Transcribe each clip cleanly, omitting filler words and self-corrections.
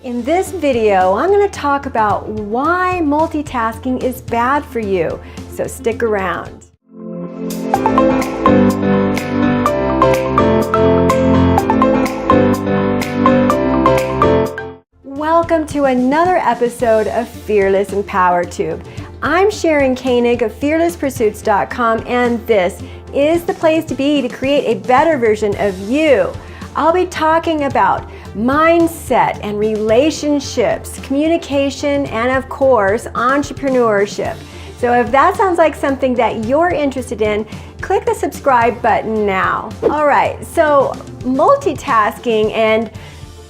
In this video, I'm going to talk about why multitasking is bad for you, so stick around. Welcome to another episode of Fearless and Power Tube. I'm Sharon Koenig of fearlesspursuits.com, and this is the place to be to create a better version of you. I'll be talking about mindset and relationships, communication, and of course, entrepreneurship. So if that sounds like something that you're interested in, click the subscribe button now. All right, so multitasking and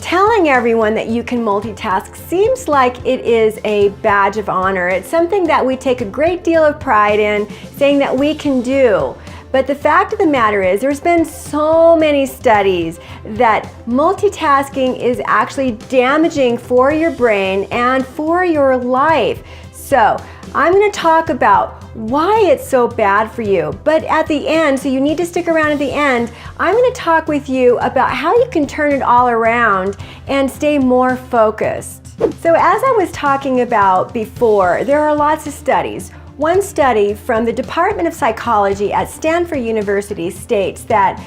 telling everyone that you can multitask seems like it is a badge of honor. It's something that we take a great deal of pride in, saying that we can do. But the fact of the matter is, there's been so many studies that multitasking is actually damaging for your brain and for your life. So I'm going to talk about why it's so bad for you. But at the end, so you need to stick around at the end, I'm going to talk with you about how you can turn it all around and stay more focused. So as I was talking about before, there are lots of studies. One study from the Department of Psychology at Stanford University states that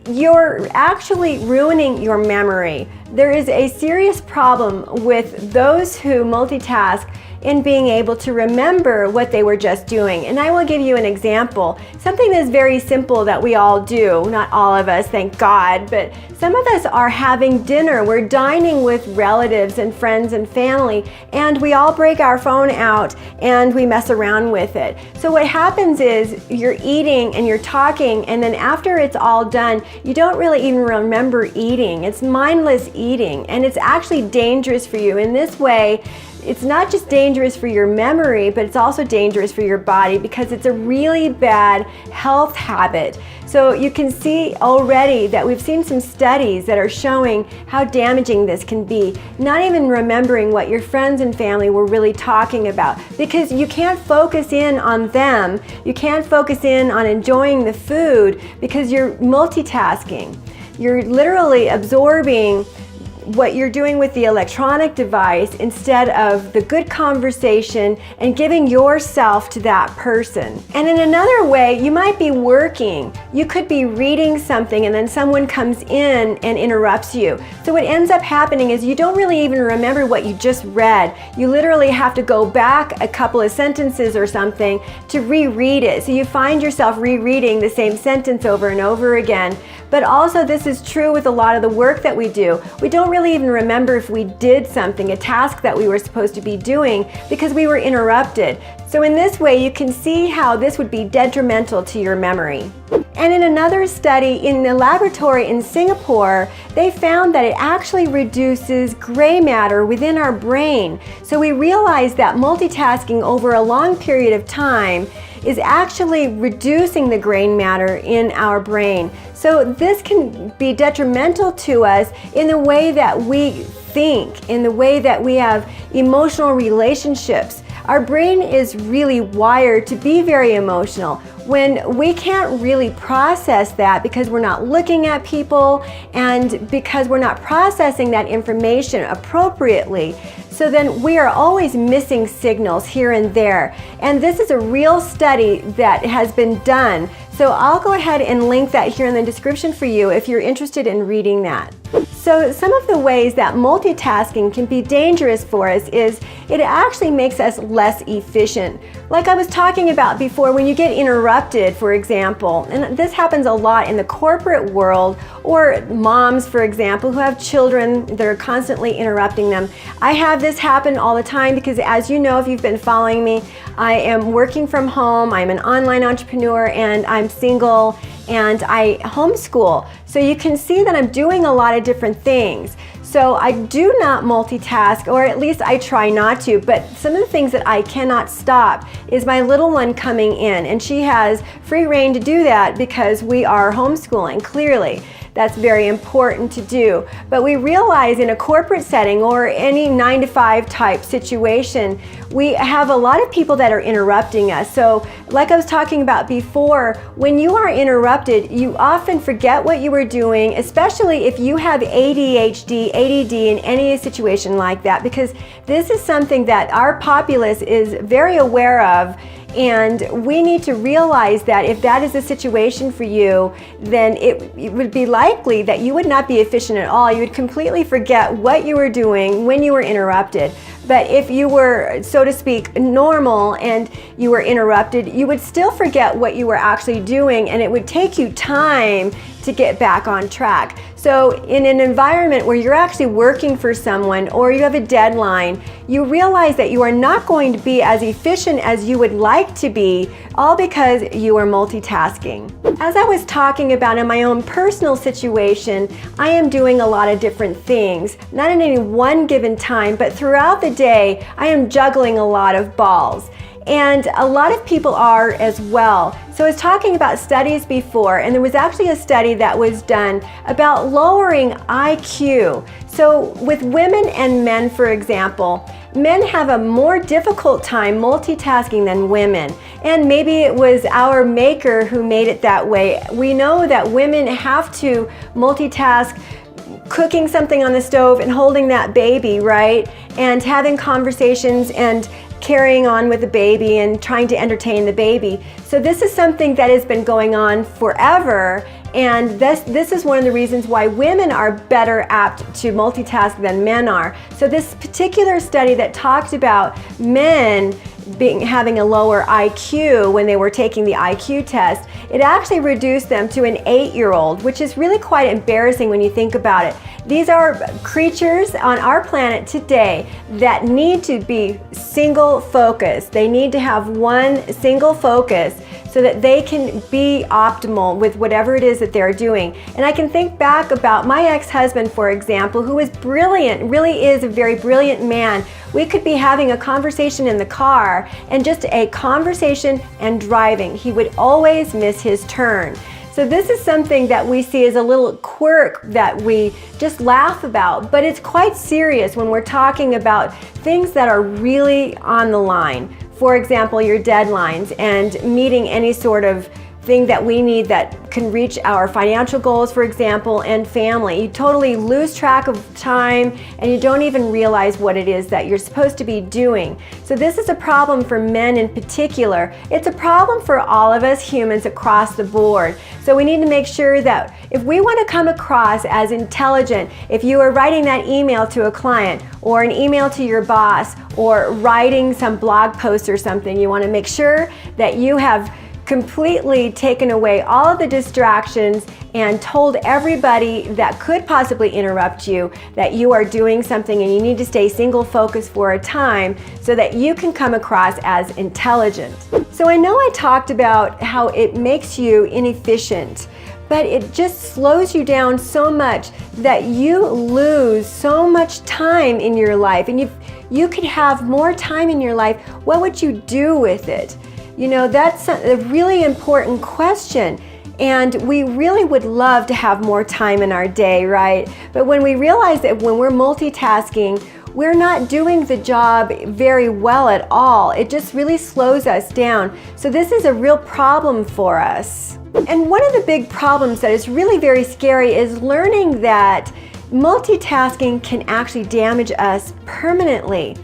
you're actually ruining your memory. There is a serious problem with those who multitask in being able to remember what they were just doing. And I will give you an example. Something that's very simple that we all do, not all of us, thank God, but some of us are having dinner. We're dining with relatives and friends and family, and we all break our phone out and we mess around with it. So what happens is you're eating and you're talking, and then after it's all done, you don't really even remember eating. It's mindless eating, and it's actually dangerous for you. In this way, it's not just dangerous for your memory, but it's also dangerous for your body because it's a really bad health habit. So you can see already that we've seen some studies that are showing how damaging this can be. Not even remembering what your friends and family were really talking about, because you can't focus in on them. You can't focus in on enjoying the food because you're multitasking. You're literally absorbing what you're doing with the electronic device instead of the good conversation and giving yourself to that person. And in another way, you might be working. You could be reading something and then someone comes in and interrupts you. So what ends up happening is you don't really even remember what you just read. You literally have to go back a couple of sentences or something to reread it. So you find yourself rereading the same sentence over and over again. But also this is true with a lot of the work that we do. We don't really even remember if we did something, a task that we were supposed to be doing, because we were interrupted. So in this way, you can see how this would be detrimental to your memory. And in another study in the laboratory in Singapore, they found that it actually reduces gray matter within our brain. So we realized that multitasking over a long period of time is actually reducing the gray matter in our brain. So this can be detrimental to us in the way that we think, in the way that we have emotional relationships. Our brain is really wired to be very emotional. When we can't really process that because we're not looking at people and because we're not processing that information appropriately, so then we are always missing signals here and there. And this is a real study that has been done. So I'll go ahead and link that here in the description for you if you're interested in reading that. So some of the ways that multitasking can be dangerous for us is it actually makes us less efficient. Like I was talking about before, when you get interrupted, for example, and this happens a lot in the corporate world, or moms, for example, who have children that are constantly interrupting them. I have this happen all the time because, as you know, if you've been following me, I am working from home, I'm an online entrepreneur, and I'm single, and I homeschool. So you can see that I'm doing a lot of different things. So I do not multitask, or at least I try not to, but some of the things that I cannot stop is my little one coming in, and she has free reign to do that because we are homeschooling, clearly. That's very important to do. But we realize in a corporate setting or any 9-to-5 type situation, we have a lot of people that are interrupting us. So like I was talking about before, when you are interrupted, you often forget what you were doing, especially if you have ADHD, ADD in any situation like that, because this is something that our populace is very aware of. And we need to realize that if that is a situation for you, then it would be likely that you would not be efficient at all. You would completely forget what you were doing when you were interrupted. But if you were, so to speak, normal and you were interrupted, you would still forget what you were actually doing, and it would take you time to get back on track. So in an environment where you're actually working for someone or you have a deadline, you realize that you are not going to be as efficient as you would like to be, all because you are multitasking. As I was talking about in my own personal situation, I am doing a lot of different things, not in any one given time, but throughout the day, I am juggling a lot of balls. And a lot of people are as well. So I was talking about studies before, and there was actually a study that was done about lowering IQ. So with women and men, for example, men have a more difficult time multitasking than women. And maybe it was our maker who made it that way. We know that women have to multitask cooking something on the stove and holding that baby, right? And having conversations and carrying on with the baby and trying to entertain the baby. So this is something that has been going on forever, and this is one of the reasons why women are better apt to multitask than men are. So this particular study that talked about men having a lower IQ when they were taking the IQ test, it actually reduced them to an 8-year-old, which is really quite embarrassing when you think about it. These are creatures on our planet today that need to be single focused. They need to have one single focus so that they can be optimal with whatever it is that they're doing. And I can think back about my ex-husband, for example, who was brilliant, really is a very brilliant man. We could be having a conversation in the car, and just a conversation and driving, he would always miss his turn. So this is something that we see as a little quirk that we just laugh about, but it's quite serious when we're talking about things that are really on the line. For example, your deadlines and meeting any sort of thing that we need that can reach our financial goals, for example, and family. You totally lose track of time and you don't even realize what it is that you're supposed to be doing. So this is a problem for men in particular. It's a problem for all of us humans across the board. So we need to make sure that if we want to come across as intelligent, if you are writing that email to a client or an email to your boss or writing some blog post or something, you want to make sure that you have completely taken away all of the distractions and told everybody that could possibly interrupt you that you are doing something and you need to stay single focused for a time so that you can come across as intelligent. So I know I talked about how it makes you inefficient, but it just slows you down so much that you lose so much time in your life. And you could have more time in your life. What would you do with it? You know, that's a really important question. And we really would love to have more time in our day, right? But when we realize that when we're multitasking, we're not doing the job very well at all. It just really slows us down. So this is a real problem for us. And one of the big problems that is really very scary is learning that multitasking can actually damage us permanently.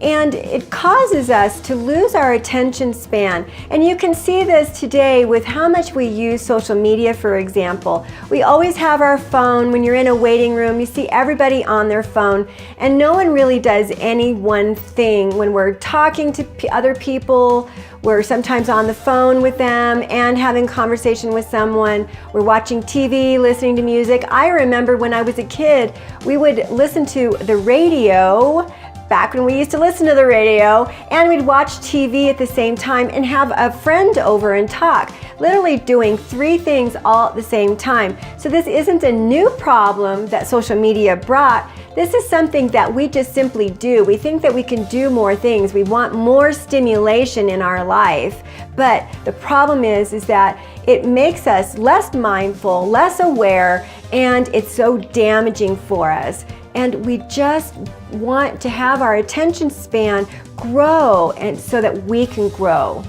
And it causes us to lose our attention span. And you can see this today with how much we use social media, for example. We always have our phone. When you're in a waiting room, you see everybody on their phone, and no one really does any one thing. When we're talking to other people, we're sometimes on the phone with them and having conversation with someone. We're watching TV, listening to music. I remember when I was a kid, we would listen to the radio, back when we used to listen to the radio, and we'd watch TV at the same time and have a friend over and talk, literally doing 3 things all at the same time. So this isn't a new problem that social media brought. This is something that we just simply do. We think that we can do more things. We want more stimulation in our life. But the problem is that it makes us less mindful, less aware, and it's so damaging for us. And we just want to have our attention span grow, and so that we can grow.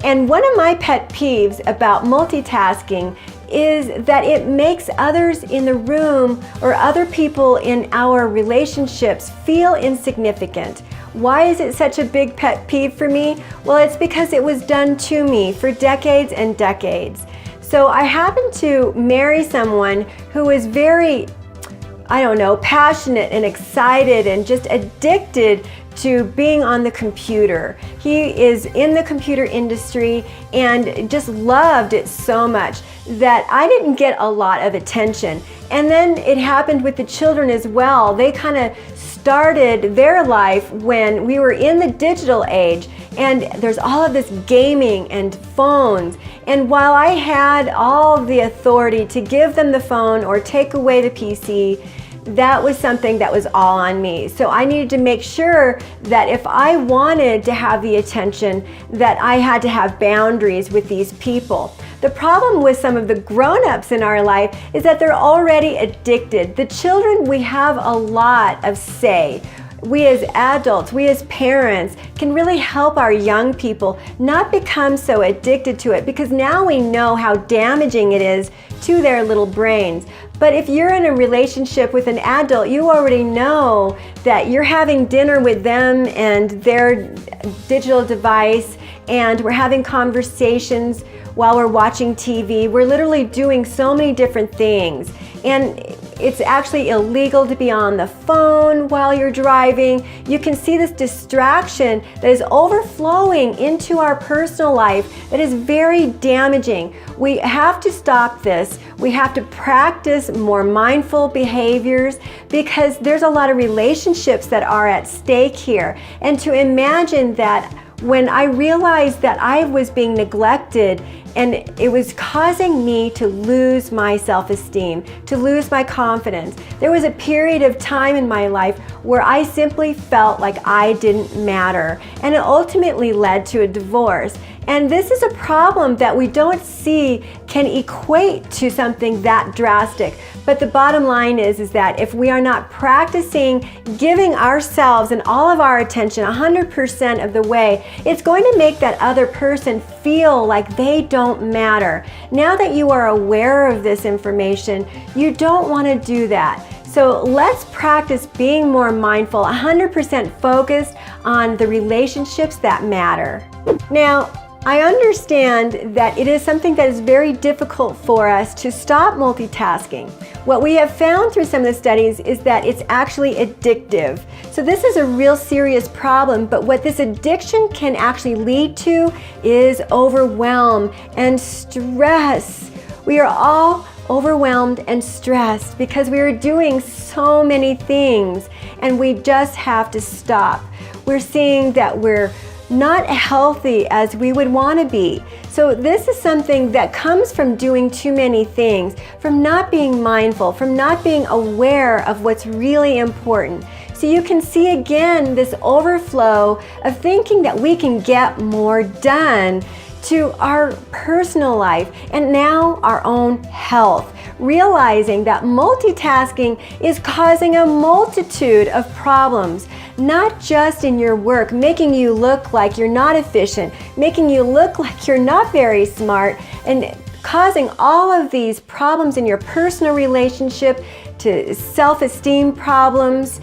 And one of my pet peeves about multitasking is that it makes others in the room or other people in our relationships feel insignificant. Why is it such a big pet peeve for me? Well, it's because it was done to me for decades and decades. So I happened to marry someone who was very, passionate and excited and just addicted to being on the computer. He is in the computer industry and just loved it so much that I didn't get a lot of attention. And then it happened with the children as well. They kind of started their life when we were in the digital age, and there's all of this gaming and phones. And while I had all the authority to give them the phone or take away the PC, that was something that was all on me. So I needed to make sure that if I wanted to have the attention, that I had to have boundaries with these people. The problem with some of the grown-ups in our life is that they're already addicted. The children, we have a lot of say. We as adults, we as parents can really help our young people not become so addicted to it, because now we know how damaging it is to their little brains. But if you're in a relationship with an adult, you already know that you're having dinner with them and their digital device, and we're having conversations while we're watching TV. We're literally doing so many different things. And it's actually illegal to be on the phone while you're driving. You can see this distraction that is overflowing into our personal life that is very damaging. We have to stop this. We have to practice more mindful behaviors, because there's a lot of relationships that are at stake here. And to imagine that when I realized that I was being neglected and it was causing me to lose my self-esteem, to lose my confidence, there was a period of time in my life where I simply felt like I didn't matter, and it ultimately led to a divorce. And this is a problem that we don't see can equate to something that drastic. But the bottom line is that if we are not practicing giving ourselves and all of our attention 100% of the way, it's going to make that other person feel like they don't matter. Now that you are aware of this information, you don't want to do that. So let's practice being more mindful, 100% focused on the relationships that matter. Now, I understand that it is something that is very difficult for us to stop multitasking. What we have found through some of the studies is that it's actually addictive. So this is a real serious problem, but what this addiction can actually lead to is overwhelm and stress. We are all overwhelmed and stressed because we are doing so many things, and we just have to stop. We're seeing that we're not healthy as we would want to be. So this is something that comes from doing too many things, from not being mindful, from not being aware of what's really important. So you can see again this overflow of thinking that we can get more done to our personal life and now our own health, realizing that multitasking is causing a multitude of problems, not just in your work, making you look like you're not efficient, making you look like you're not very smart, and causing all of these problems in your personal relationship to self-esteem problems.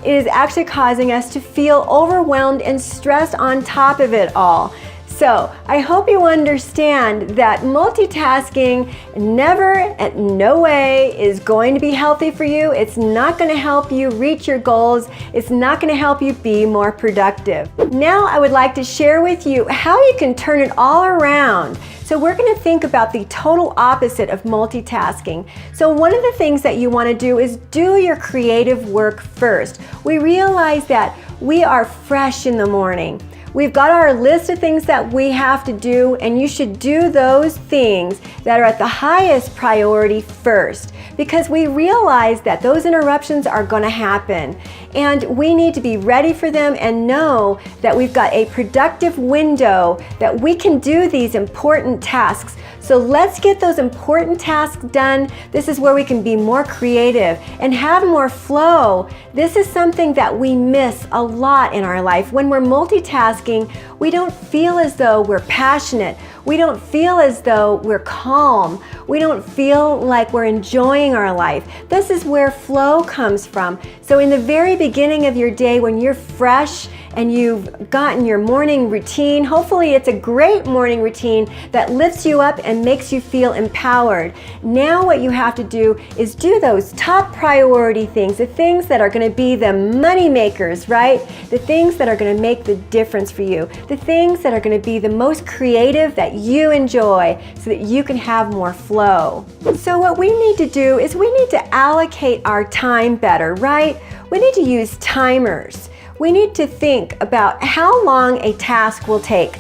It is actually causing us to feel overwhelmed and stressed on top of it all. So I hope you understand that multitasking never, in no way, is going to be healthy for you. It's not going to help you reach your goals. It's not going to help you be more productive. Now I would like to share with you how you can turn it all around. So we're going to think about the total opposite of multitasking. So one of the things that you want to do is do your creative work first. We realize that we are fresh in the morning. We've got our list of things that we have to do, and you should do those things that are at the highest priority first, because we realize that those interruptions are going to happen. and we need to be ready for them and know that we've got a productive window that we can do these important tasks. So let's get those important tasks done. This is where we can be more creative and have more flow. This is something that we miss a lot in our life. When we're multitasking, we don't feel as though we're passionate. We don't feel as though we're calm. We don't feel like we're enjoying our life. This is where flow comes from. So in the very beginning of your day, when you're fresh and you've gotten your morning routine, hopefully it's a great morning routine that lifts you up and makes you feel empowered. Now what you have to do is do those top priority things, the things that are going to be the money makers, right? The things that are going to make the difference for you, the things that are going to be the most creative that you enjoy so that you can have more flow. So what we need to do is we need to allocate our time better, right? We need to use timers. We need to think about how long a task will take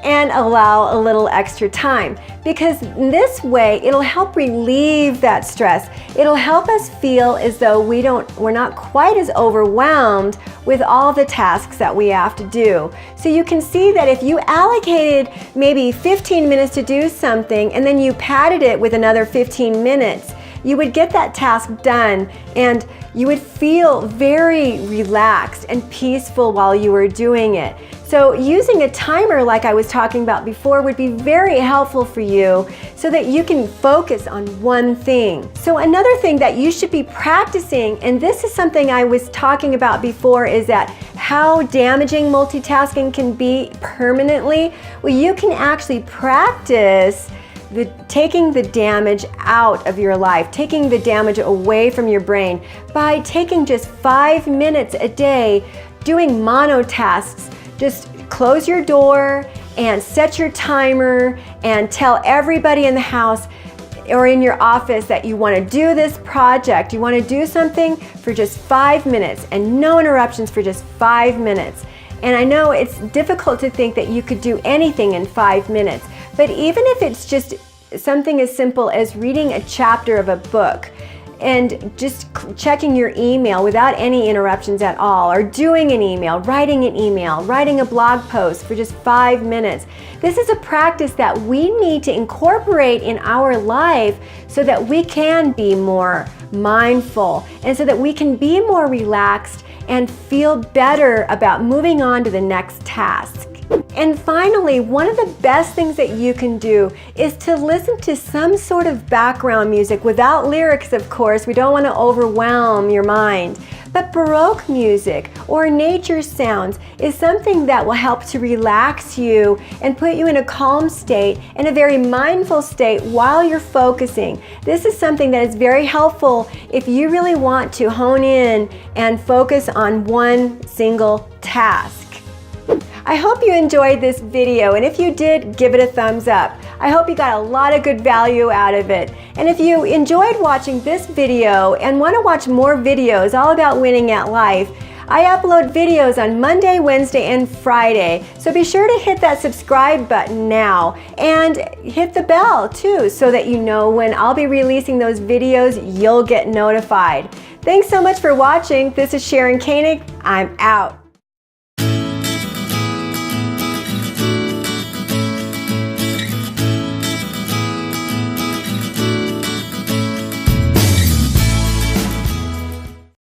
and allow a little extra time, because this way it'll help relieve that stress. It'll help us feel as though we're not quite as overwhelmed with all the tasks that we have to do. So you can see that if you allocated maybe 15 minutes to do something and then you padded it with another 15 minutes, you would get that task done and you would feel very relaxed and peaceful while you were doing it. So using a timer like I was talking about before would be very helpful for you so that you can focus on one thing. So another thing that you should be practicing, and this is something I was talking about before, is that how damaging multitasking can be permanently. Well, you can actually practice taking the damage out of your life, taking the damage away from your brain by taking just 5 minutes a day doing monotasks. Just close your door and set your timer and tell everybody in the house or in your office that you want to do this project. You want to do something for just 5 minutes and no interruptions for just 5 minutes. And I know it's difficult to think that you could do anything in 5 minutes, but even if it's just something as simple as reading a chapter of a book and just checking your email without any interruptions at all, or doing an email, writing a blog post for just 5 minutes. This is a practice that we need to incorporate in our life so that we can be more mindful and so that we can be more relaxed and feel better about moving on to the next task. And finally, one of the best things that you can do is to listen to some sort of background music without lyrics, of course. We don't want to overwhelm your mind. But Baroque music or nature sounds is something that will help to relax you and put you in a calm state and a very mindful state while you're focusing. This is something that is very helpful if you really want to hone in and focus on one single task. I hope you enjoyed this video, and if you did, give it a thumbs up. I hope you got a lot of good value out of it. And if you enjoyed watching this video and want to watch more videos all about winning at life, I upload videos on Monday, Wednesday, and Friday. So be sure to hit that subscribe button now and hit the bell too so that you know when I'll be releasing those videos, you'll get notified. Thanks so much for watching. This is Sharon Koenig. I'm out.